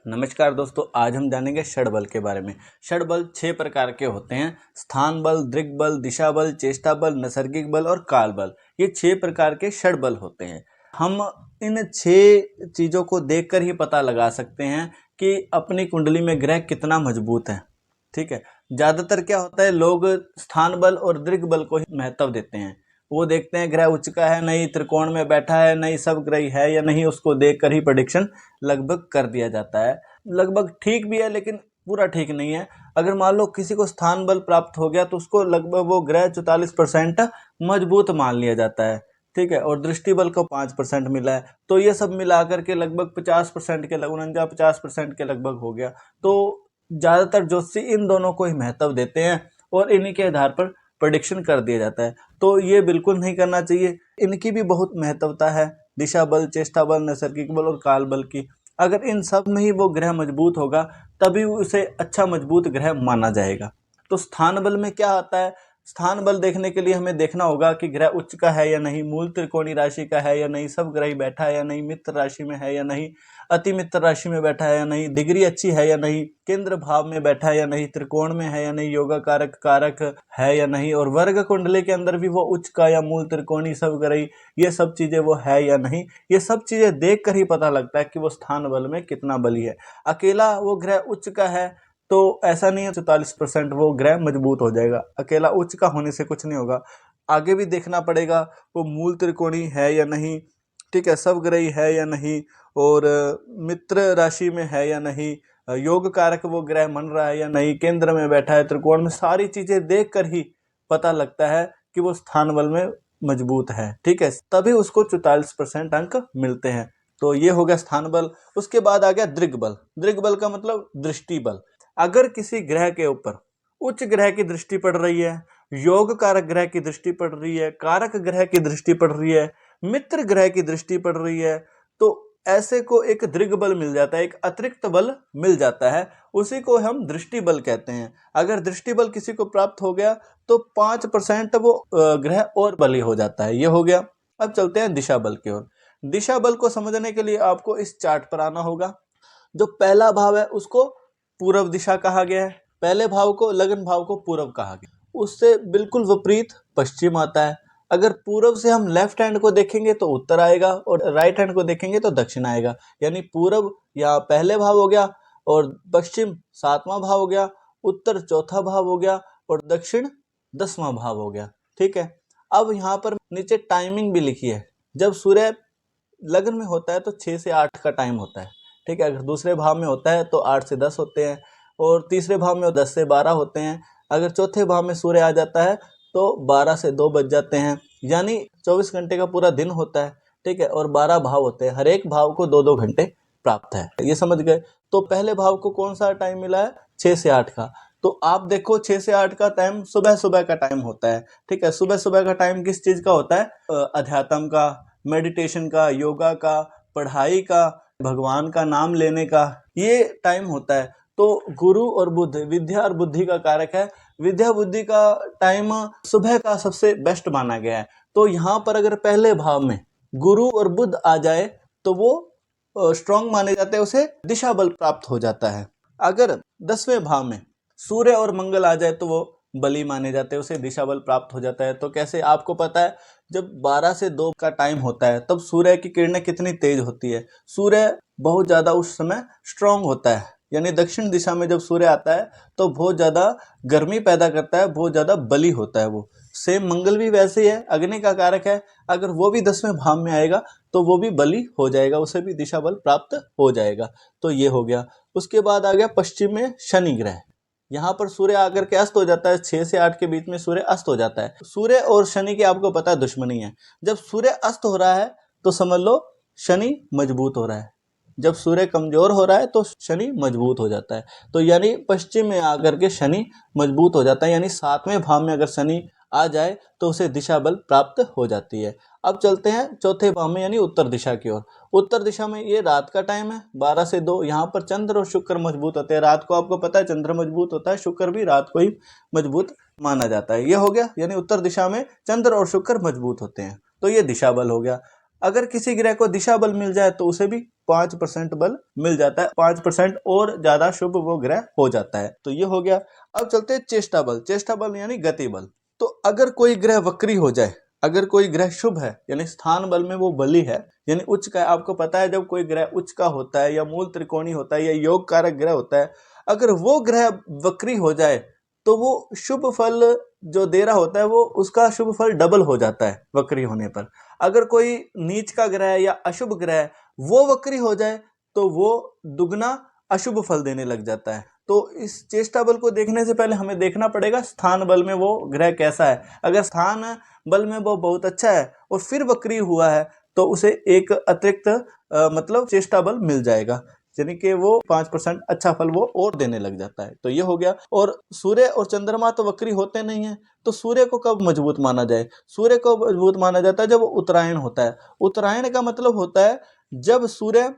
नमस्कार दोस्तों, आज हम जानेंगे षड बल के बारे में। षड बल 6 प्रकार के होते हैं। स्थान बल, दृक् बल, दिशा बल, चेष्टा बल, नैसर्गिक बल और काल बल। ये 6 प्रकार के षड बल होते हैं। हम इन 6 चीज़ों को देखकर ही पता लगा सकते हैं कि अपनी कुंडली में ग्रह कितना मजबूत है। ठीक है, ज़्यादातर क्या होता है, लोग स्थान बल और दृक् बल को ही महत्व देते हैं। वो देखते हैं ग्रह उच्च का है नहीं, त्रिकोण में बैठा है नहीं, सब ग्रह है या नहीं, उसको देखकर ही प्रेडिक्शन लगभग कर दिया जाता है। लगभग ठीक भी है लेकिन पूरा ठीक नहीं है। अगर मान लो किसी को स्थान बल प्राप्त हो गया तो उसको लगभग वो ग्रह 44% मजबूत मान लिया जाता है। ठीक है, और दृष्टि बल को 5% मिला है, तो ये सब मिलाकर के लगभग 50% के लगभग 49-50% के लगभग हो गया। तो ज़्यादातर ज्योतिषी इन दोनों को ही महत्व देते हैं और इन्हीं के आधार पर प्रेडिक्शन कर दिया जाता है। तो ये बिल्कुल नहीं करना चाहिए। इनकी भी बहुत महत्वता है, दिशा बल, चेष्टा बल, नैसर्गिक बल और काल बल की। अगर इन सब में ही वो ग्रह मजबूत होगा तभी उसे अच्छा मजबूत ग्रह माना जाएगा। तो स्थान बल में क्या आता है, स्थान बल देखने के लिए हमें देखना होगा कि ग्रह उच्च का है या नहीं, मूल त्रिकोणीय राशि का है या नहीं, सब ग्रह बैठा है या नहीं, मित्र राशि में है या नहीं, अति मित्र राशि में बैठा है या नहीं, डिग्री अच्छी है या नहीं, केंद्र भाव में बैठा है या नहीं, त्रिकोण में है या नहीं, योगा कारक कारक है या नहीं, और वर्ग कुंडली के अंदर भी वो उच्च का या मूल त्रिकोणीय सब ग्रह, ये सब चीजें वो है या नहीं। ये सब चीजें देख कर ही पता लगता है कि वो स्थान बल में कितना बली है। अकेला वो ग्रह उच्च का है तो ऐसा नहीं है 44% वो ग्रह मजबूत हो जाएगा। अकेला उच्च का होने से कुछ नहीं होगा, आगे भी देखना पड़ेगा वो मूल त्रिकोणी है या नहीं, ठीक है, सब ग्रही है या नहीं, और मित्र राशि में है या नहीं, योग कारक वो ग्रह मन रहा है या नहीं, केंद्र में बैठा है, त्रिकोण में, सारी चीजें देख कर ही पता लगता है कि वो स्थान बल में मजबूत है। ठीक है, तभी उसको 44% अंक मिलते हैं। तो ये हो गया स्थान बल। उसके बाद आ गया दृक् बल। दृक् बल का मतलब दृष्टि बल। अगर किसी ग्रह के ऊपर उच्च ग्रह की दृष्टि पड़ रही है, योग कारक ग्रह की दृष्टि पड़ रही है, कारक ग्रह की दृष्टि पड़ रही है, मित्र ग्रह की दृष्टि पड़ रही है, तो ऐसे को एक दृक् बल मिल जाता है, एक अतिरिक्त बल मिल जाता है, उसी को हम दृष्टि बल कहते हैं। अगर दृष्टि बल किसी को प्राप्त हो गया तो 5% वो ग्रह और बली हो जाता है। ये हो गया। अब चलते हैं दिशा बल की ओर। दिशा बल को समझने के लिए आपको इस चार्ट पर आना होगा। जो पहला भाव है उसको पूर्व दिशा कहा गया है, पहले भाव को, लग्न भाव को पूर्व कहा गया। उससे बिल्कुल विपरीत पश्चिम आता है। अगर पूर्व से हम लेफ्ट हैंड को देखेंगे तो उत्तर आएगा और राइट हैंड को देखेंगे तो दक्षिण आएगा। यानी पूर्व या पहले भाव हो गया और पश्चिम 7वां भाव हो गया, उत्तर 4था भाव हो गया और दक्षिण 10वां भाव हो गया। ठीक है, अब यहाँ पर नीचे टाइमिंग भी लिखी है। जब सूर्य लग्न में होता है तो 6 से 8 का टाइम होता है। ठीक है, अगर दूसरे भाव में होता है तो 8 से 10 होते हैं, और तीसरे भाव में 10 से 12 होते हैं। अगर चौथे भाव में सूर्य आ जाता है तो 12 से 2 बज जाते हैं। यानी 24 घंटे का पूरा दिन होता है। ठीक है, और 12 भाव होते हैं, हर एक भाव को 2-2 घंटे प्राप्त है। ये समझ गए। तो पहले भाव को कौन सा टाइम मिला है, 6 से 8 का। तो आप देखो 6 से 8 का टाइम सुबह सुबह का टाइम होता है। ठीक है, सुबह सुबह का टाइम किस चीज का होता है, अध्यात्म का, मेडिटेशन का, योगा का, पढ़ाई का, भगवान का नाम लेने का, ये टाइम होता है। तो गुरु और बुध, विद्या और बुद्धि का कारक है। विद्या बुद्धि का टाइम सुबह का सबसे बेस्ट माना गया है। तो यहाँ पर अगर पहले भाव में गुरु और बुध आ जाए तो वो स्ट्रॉन्ग माने जाते हैं, उसे दिशा बल प्राप्त हो जाता है। अगर 10वें भाव में सूर्य और मंगल आ जाए तो वो बली माने जाते हैं, उसे दिशा बल प्राप्त हो जाता है। तो कैसे, आपको पता है जब 12 से 2 का टाइम होता है तब सूर्य की किरणें कितनी तेज होती है। सूर्य बहुत ज्यादा उस समय स्ट्रांग होता है, यानी दक्षिण दिशा में जब सूर्य आता है तो बहुत ज्यादा गर्मी पैदा करता है, बहुत ज्यादा बली होता है वो। सेम मंगल भी वैसे ही है, अग्नि का कारक है। अगर वो भी 10वें भाव में आएगा तो वो भी बली हो जाएगा, उसे भी दिशा बल प्राप्त हो जाएगा। तो ये हो गया। उसके बाद आ गया पश्चिम में शनि ग्रह। यहाँ पर सूर्य आकर के अस्त हो जाता है, 6 से 8 के बीच में सूर्य अस्त हो जाता है। सूर्य और शनि की आपको पता है दुश्मनी है। जब सूर्य अस्त हो रहा है तो समझ लो शनि मजबूत हो रहा है, जब सूर्य कमजोर हो रहा है तो शनि मजबूत हो जाता है। तो यानी पश्चिम में आकर के शनि मजबूत हो जाता है, यानी 7वें भाव में अगर शनि आ जाए तो उसे दिशा बल प्राप्त हो जाती है। अब चलते हैं चौथे भाव में, यानी उत्तर दिशा की ओर। उत्तर दिशा में ये रात का टाइम है, 12 से 2। यहाँ पर चंद्र और शुक्र मजबूत होते हैं। रात को आपको पता है चंद्र मजबूत होता है, शुक्र भी रात को ही मजबूत माना जाता है। ये हो गया, यानी उत्तर दिशा में चंद्र और शुक्र मजबूत होते हैं। तो ये दिशा बल हो गया। अगर किसी ग्रह को दिशा बल मिल जाए तो उसे भी 5% बल मिल जाता है, 5% और ज्यादा शुभ वो ग्रह हो जाता है। तो ये हो गया। अब चलते हैं चेष्टा बल। चेष्टा बल यानी गति बल। तो अगर कोई ग्रह वक्री हो जाए, अगर कोई ग्रह शुभ है यानी स्थान बल में वो बली है यानी उच्च का है, आपको पता है जब कोई ग्रह उच्च का होता है या मूल त्रिकोणी होता है या योग कारक ग्रह होता है, अगर वो ग्रह वक्री हो जाए तो वो शुभ फल जो दे रहा होता है वो उसका शुभ फल डबल हो जाता है वक्री होने पर। अगर कोई नीच का ग्रह या अशुभ ग्रह वो वक्री हो जाए तो वो दुगना अशुभ फल देने लग जाता है। तो इस चेष्टा बल को देखने से पहले हमें देखना पड़ेगा स्थान बल में वो ग्रह कैसा है। अगर स्थान बल में वो बहुत अच्छा है और फिर वक्री हुआ है तो उसे एक अतिरिक्त मतलब चेष्टा बल मिल जाएगा, यानी कि वो 5% अच्छा फल वो और देने लग जाता है। तो ये हो गया। और सूर्य और चंद्रमा तो वक्री होते नहीं है, तो सूर्य को कब मजबूत माना जाए? सूर्य को मजबूत माना जाता है जब उत्तरायण होता है। उत्तरायण का मतलब होता है जब सूर्य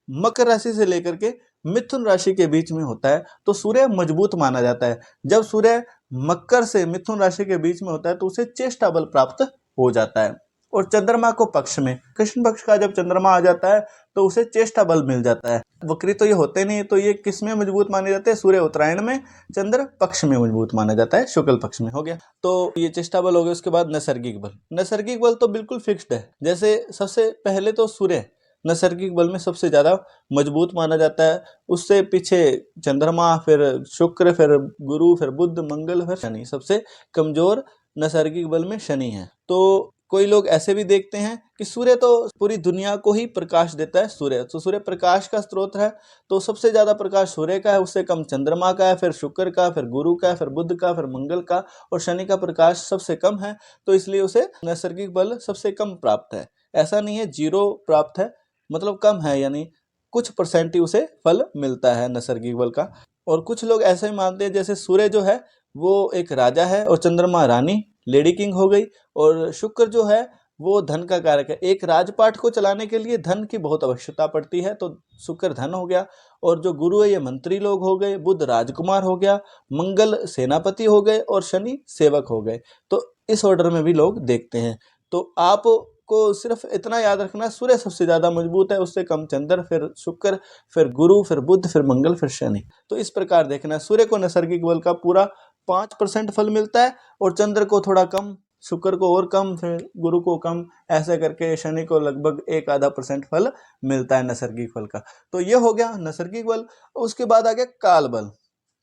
मकर राशि से लेकर के मिथुन राशि के बीच में होता है तो सूर्य मजबूत माना जाता है। जब सूर्य मकर से मिथुन राशि के बीच में होता है तो उसे चेष्टा बल प्राप्त हो जाता है। और चंद्रमा को पक्ष में, कृष्ण पक्ष का जब चंद्रमा आ जाता है तो उसे चेष्टा बल मिल जाता है। वक्री तो ये होते नहीं, तो ये किस में मजबूत माने जाते हैं? सूर्य उत्तरायण में, चंद्र पक्ष में मजबूत माना जाता है, शुक्ल पक्ष में। हो गया। तो ये चेष्टा बल हो गया। उसके बाद नैसर्गिक बल। नैसर्गिक बल तो बिल्कुल फिक्स्ड है। जैसे सबसे पहले तो सूर्य नैसर्गिक बल में सबसे ज्यादा मजबूत माना जाता है, उससे पीछे चंद्रमा, फिर शुक्र, फिर गुरु, फिर बुध, मंगल, फिर शनि। सबसे कमजोर नैसर्गिक बल में शनि है। तो कोई लोग ऐसे भी देखते हैं कि सूर्य तो पूरी दुनिया को ही प्रकाश देता है। सूर्य तो सूर्य प्रकाश का स्रोत है, तो सबसे ज्यादा प्रकाश सूर्य का है, उससे कम चंद्रमा का है, फिर शुक्र का, फिर गुरु का, फिर बुध का, फिर मंगल का, और शनि का प्रकाश सबसे कम है, तो इसलिए उसे नैसर्गिक बल सबसे कम प्राप्त है। ऐसा नहीं है जीरो प्राप्त है, मतलब कम है, यानी कुछ परसेंट ही उसे फल मिलता है नैसर्गिक बल का। और कुछ लोग ऐसे ही मानते हैं जैसे सूर्य जो है वो एक राजा है और चंद्रमा रानी, लेडी किंग हो गई, और शुक्र जो है वो धन का कारक है। एक राजपाट को चलाने के लिए धन की बहुत आवश्यकता पड़ती है, तो शुक्र धन हो गया। और जो गुरु है ये मंत्री लोग हो गए, बुध राजकुमार हो गया, मंगल सेनापति हो गए, और शनि सेवक हो गए। तो इस ऑर्डर में भी लोग देखते हैं। तो आप को सिर्फ इतना याद रखना, सूर्य सबसे ज्यादा मजबूत है, उससे कम चंद्र, फिर शुक्र, फिर गुरु, फिर बुध, फिर मंगल, फिर शनि। तो इस प्रकार देखना, सूर्य को नैसर्गिक बल का पूरा 5% फल मिलता है, और चंद्र को थोड़ा कम, शुक्र को और कम, फिर गुरु को कम, ऐसे करके शनि को लगभग 1-आधा% फल मिलता है नैसर्गिक फल का। तो ये हो गया नैसर्गिक बल। उसके बाद आ गया काल बल।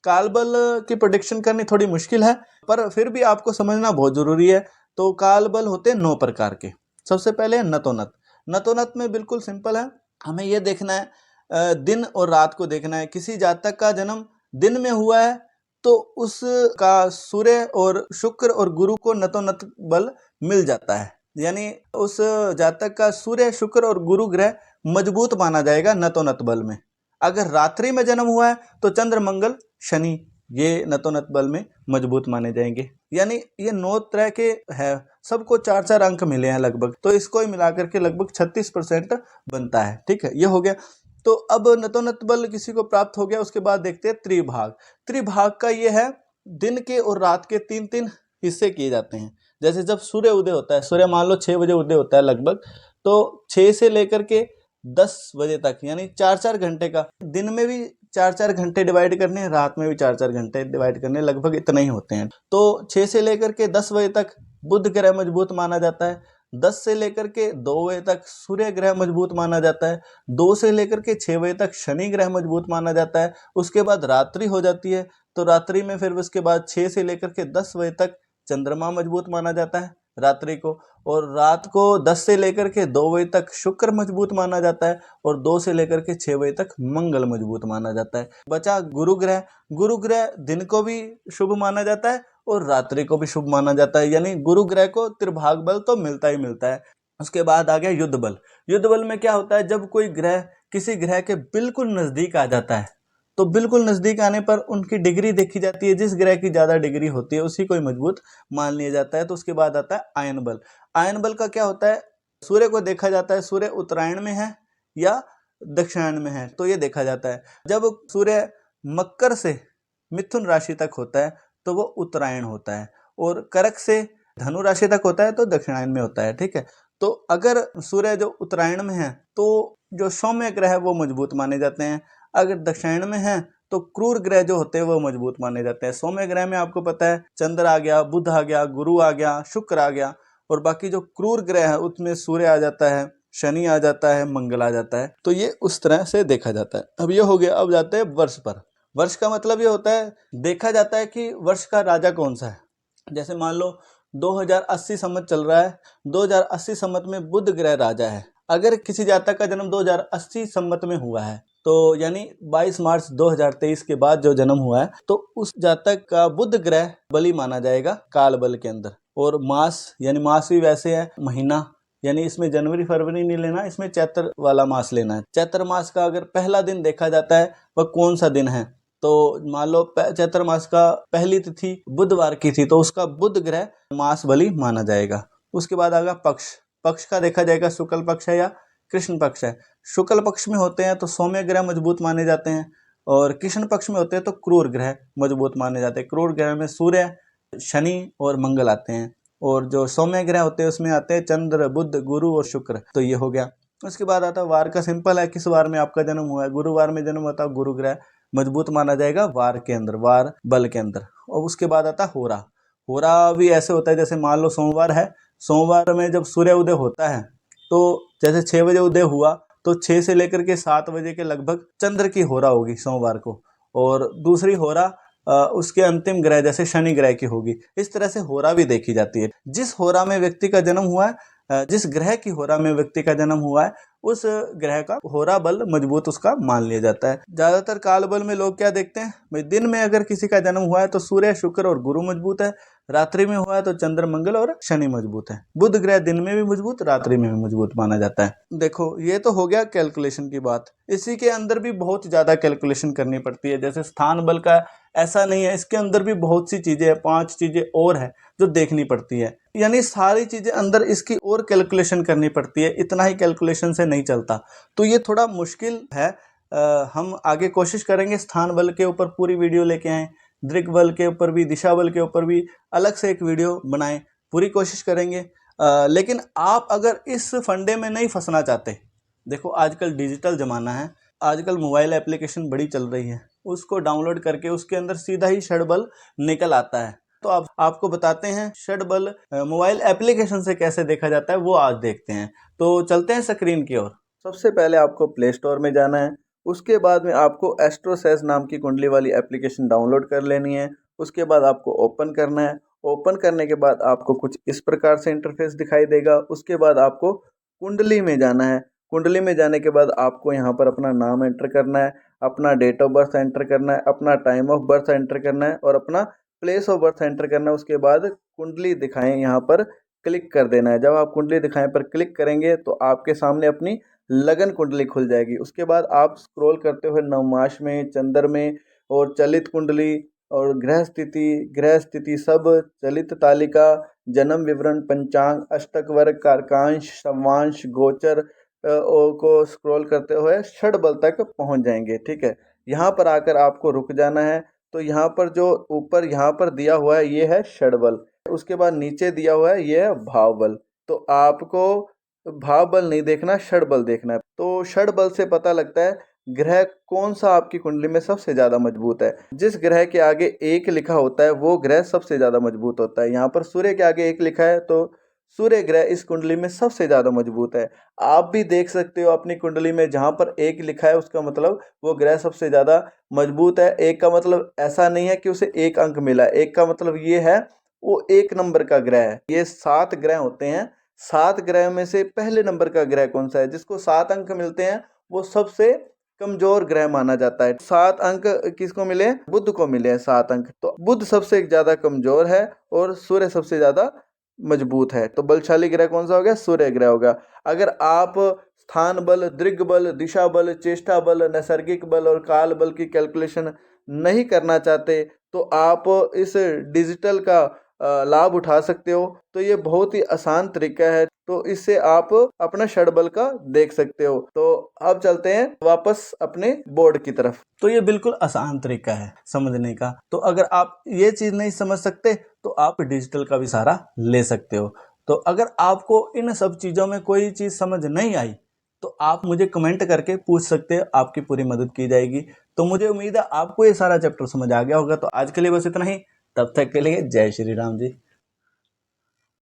काल बल की प्रेडिक्शन करनी थोड़ी मुश्किल है, पर फिर भी आपको समझना बहुत जरूरी है। तो काल बल होते हैं 9 प्रकार के। सबसे पहले नतोनत। नतोनत में बिल्कुल सिंपल है, हमें यह देखना है दिन और रात को देखना है। किसी जातक का जन्म दिन में हुआ है तो उसका सूर्य और शुक्र और गुरु को नतोनत बल मिल जाता है, यानी उस जातक का सूर्य, शुक्र और गुरु ग्रह मजबूत माना जाएगा नतोनत बल में। अगर रात्रि में जन्म हुआ है तो चंद्र, मंगल, शनि ये नतोनत बल में मजबूत माने जाएंगे। यानी ये 9 तरह के है, सबको 4-4 अंक मिले हैं लगभग, तो इसको ही मिलाकर के लगभग 36% बनता है। ठीक है, ये हो गया। तो अब नतोनत बल किसी को प्राप्त हो गया। उसके बाद देखते हैं त्रिभाग। त्रिभाग का ये है, दिन के और रात के 3-3 हिस्से किए जाते हैं। जैसे जब सूर्य उदय होता है, सूर्य मान लो 6 बजे उदय होता है लगभग, तो 6 से लेकर के 10 बजे तक, यानी 4-4 घंटे का, दिन में भी 4-4 घंटे डिवाइड करने, रात में भी 4-4 घंटे डिवाइड करने, लगभग इतना ही होते हैं। तो 6 से लेकर के 10 बजे तक बुध ग्रह मजबूत माना जाता है, 10 से लेकर के 2 बजे तक सूर्य ग्रह मजबूत माना जाता है, 2 से लेकर के 6 बजे तक शनि ग्रह मजबूत माना जाता है। उसके बाद रात्रि हो जाती है, तो रात्रि में फिर उसके बाद 6 से लेकर के 10 बजे तक चंद्रमा मजबूत माना जाता है रात्रि को, और रात को 10 से लेकर के 2 बजे तक शुक्र मजबूत माना जाता है, और 2 से लेकर के 6 बजे तक मंगल मजबूत माना जाता है। बचा गुरु ग्रह। गुरु ग्रह दिन को भी शुभ माना जाता है और रात्रि को भी शुभ माना जाता है, यानी गुरु ग्रह को त्रिभाग बल तो मिलता ही मिलता है। उसके बाद आ गया युद्ध बल। युद्ध बल में क्या होता है, जब कोई ग्रह किसी ग्रह के बिल्कुल नजदीक आ जाता है तो बिल्कुल नजदीक आने पर उनकी डिग्री देखी जाती है, जिस ग्रह की ज्यादा डिग्री होती है उसी को ही मजबूत मान लिया जाता है। तो उसके बाद आता है आयन बल। आयन बल का क्या होता है, सूर्य को देखा जाता है, सूर्य उत्तरायण में है या दक्षिणायन में है, तो ये देखा जाता है। जब सूर्य मकर से मिथुन राशि तक होता है तो वो उत्तरायण होता है, और कर्क से धनु राशि तक होता है तो दक्षिणायन में होता है। ठीक है, तो अगर सूर्य जो उत्तरायण में है तो जो सौम्य ग्रह है वो मजबूत माने जाते हैं। अगर दक्षिण में है तो क्रूर ग्रह जो होते हैं वो मजबूत माने जाते हैं। सौम्य ग्रह में आपको पता है चंद्र आ गया, बुध आ गया, गुरु आ गया, शुक्र आ गया, और बाकी जो क्रूर ग्रह है उसमें सूर्य आ जाता है, शनि आ जाता है, मंगल आ जाता है। तो ये उस तरह से देखा जाता है। अब ये हो गया। अब जाते हैं वर्ष पर। वर्ष का मतलब ये होता है, देखा जाता है कि वर्ष का राजा कौन सा है। जैसे मान लो 2080 संवत चल रहा है, 2080 संवत में बुध ग्रह राजा है। अगर किसी जातक का जन्म 2080 संवत में हुआ है तो यानी 22 मार्च 2023 के बाद जो जन्म हुआ है तो उस जातक का बुध ग्रह बली माना जाएगा काल बल के अंदर। और मास यानी मास भी वैसे है, महीना यानी इसमें जनवरी फरवरी नहीं लेना, इसमें चैत्र वाला मास लेना है। चैत्र मास का अगर पहला दिन देखा जाता है वह कौन सा दिन है, तो मान लो चैत्र मास का पहली तिथि बुधवार की थी तो उसका बुध ग्रह मास बली माना जाएगा। उसके बाद आएगा पक्ष। पक्ष का देखा जाएगा शुक्ल पक्ष है या कृष्ण पक्ष है। शुक्ल पक्ष में होते हैं तो सौम्य ग्रह मजबूत माने जाते हैं, और कृष्ण पक्ष में होते हैं तो क्रूर ग्रह मजबूत माने जाते हैं। क्रूर ग्रह में सूर्य, शनि और मंगल आते हैं, और जो सौम्य ग्रह होते हैं उसमें आते हैं चंद्र, बुध, गुरु और शुक्र। तो ये हो गया। उसके बाद आता है वार का। सिंपल है, किस वार में आपका जन्म हुआ है। गुरुवार में जन्म होता है, गुरु ग्रह मजबूत माना जाएगा वार के अंदर, वार बल के अंदर। और उसके बाद आता है होरा। होरा भी ऐसे होता है, जैसे मान लो सोमवार है, सोमवार में जब सूर्य उदय होता है तो जैसे 6 बजे उदय हुआ तो 6 से लेकर के 7 बजे के लगभग चंद्र की होरा होगी सोमवार को, और दूसरी होरा उसके अंतिम ग्रह जैसे शनि ग्रह की होगी। इस तरह से होरा भी देखी जाती है। जिस होरा में व्यक्ति का जन्म हुआ है, जिस ग्रह की होरा में व्यक्ति का जन्म हुआ है उस ग्रह का होरा बल मजबूत उसका मान लिया जाता है। ज्यादातर काल बल में लोग क्या देखते हैं भाई, दिन में अगर किसी का जन्म हुआ है तो सूर्य, शुक्र और गुरु मजबूत है, रात्रि में हुआ है तो चंद्र, मंगल और शनि मजबूत है। बुध ग्रह दिन में भी मजबूत, रात्रि में भी मजबूत माना जाता है। देखो ये तो हो गया कैलकुलेशन की बात। इसी के अंदर भी बहुत ज्यादा कैलकुलेशन करनी पड़ती है। जैसे स्थान बल का ऐसा नहीं है, इसके अंदर भी बहुत सी चीजें हैं, 5 चीजें और है जो देखनी पड़ती है। यानी सारी चीजें अंदर इसकी और कैलकुलेशन करनी पड़ती है, इतना ही कैलकुलेशन से नहीं चलता। तो ये थोड़ा मुश्किल है। हम आगे कोशिश करेंगे स्थान बल के ऊपर पूरी वीडियो लेके आएँ, दृक् बल के ऊपर भी, दिशा बल के ऊपर भी अलग से एक वीडियो बनाएं, पूरी कोशिश करेंगे। लेकिन आप अगर इस फंडे में नहीं फंसना चाहते, देखो आजकल डिजिटल ज़माना है, आजकल मोबाइल एप्लीकेशन बड़ी चल रही है, उसको डाउनलोड करके उसके अंदर सीधा ही षडबल निकल आता है। तो अब आपको बताते हैं षडबल मोबाइल एप्लीकेशन से कैसे देखा जाता है, वो आज देखते हैं। तो चलते हैं स्क्रीन की ओर। सबसे पहले आपको प्ले स्टोर में जाना है, उसके बाद में आपको एस्ट्रोसेस नाम की कुंडली वाली एप्लीकेशन डाउनलोड कर लेनी है। उसके बाद आपको ओपन करना है। ओपन करने के बाद आपको कुछ इस प्रकार से इंटरफेस दिखाई देगा। उसके बाद आपको कुंडली में जाना है। कुंडली में जाने के बाद आपको यहाँ पर अपना नाम एंटर करना है, अपना डेट ऑफ बर्थ एंटर करना है, अपना टाइम ऑफ बर्थ एंटर करना है और अपना प्लेस ऑफ बर्थ एंटर करना है। उसके बाद कुंडली दिखाएं यहाँ पर क्लिक कर देना है। जब आप कुंडली दिखाएं पर क्लिक करेंगे तो आपके सामने अपनी लगन कुंडली खुल जाएगी। उसके बाद आप स्क्रॉल करते हुए नवमाश में, चंद्र में और चलित कुंडली और ग्रह स्थिति सब, चलित तालिका, जन्म विवरण, पंचांग, अष्टक वर्ग, कारकांश, सवांश, गोचर को स्क्रॉल करते हुए षडबल तक पहुंच जाएंगे। ठीक है, यहाँ पर आकर आपको रुक जाना है। तो यहाँ पर जो ऊपर यहाँ पर दिया हुआ है ये है षडबल, उसके बाद नीचे दिया हुआ है ये है भाव बल। तो आपको भाव बल नहीं देखना, षड बल देखना है। तो षड बल से पता लगता है ग्रह कौन सा आपकी कुंडली में सबसे ज्यादा मजबूत है। जिस ग्रह के आगे 1 लिखा होता है वो ग्रह सबसे ज्यादा मजबूत होता है। यहाँ पर सूर्य के आगे 1 लिखा है तो सूर्य ग्रह इस कुंडली में सबसे ज्यादा मजबूत है। आप भी देख सकते हो अपनी कुंडली में जहां पर 1 लिखा है उसका मतलब वो ग्रह सबसे ज्यादा मजबूत है। 1 का मतलब ऐसा नहीं है कि उसे 1 अंक मिला, 1 का मतलब ये है वो 1 नंबर का ग्रह है। ये 7 ग्रह होते हैं, 7 ग्रह में से पहले नंबर का ग्रह कौन सा है जिसको 7 अंक मिलते हैं वो सबसे कमजोर ग्रह माना जाता है। 7 अंक किसको मिले? बुध को मिले हैं 7 अंक। तो बुध सबसे ज्यादा कमजोर है और सूर्य सबसे ज्यादा मजबूत है। तो बलशाली ग्रह कौन सा हो गया? सूर्य ग्रह होगा। अगर आप स्थान बल, दृग बल, दिशा बल, चेष्टा बल, नैसर्गिक बल और काल बल की कैलकुलेशन नहीं करना चाहते तो आप इस डिजिटल का लाभ उठा सकते हो। तो ये बहुत ही आसान तरीका है, तो इससे आप अपना षडबल का देख सकते हो। तो अब चलते हैं वापस अपने बोर्ड की तरफ। तो ये बिल्कुल आसान तरीका है समझने का। तो अगर आप ये चीज नहीं समझ सकते तो आप डिजिटल का भी सहारा ले सकते हो। तो अगर आपको इन सब चीज़ों में कोई चीज़ समझ नहीं आई तो आप मुझे कमेंट करके पूछ सकते हैं, आपकी पूरी मदद की जाएगी। तो मुझे उम्मीद है आपको ये सारा चैप्टर समझ आ गया होगा। तो आज के लिए बस इतना ही, तब तक के लिए जय श्री राम जी।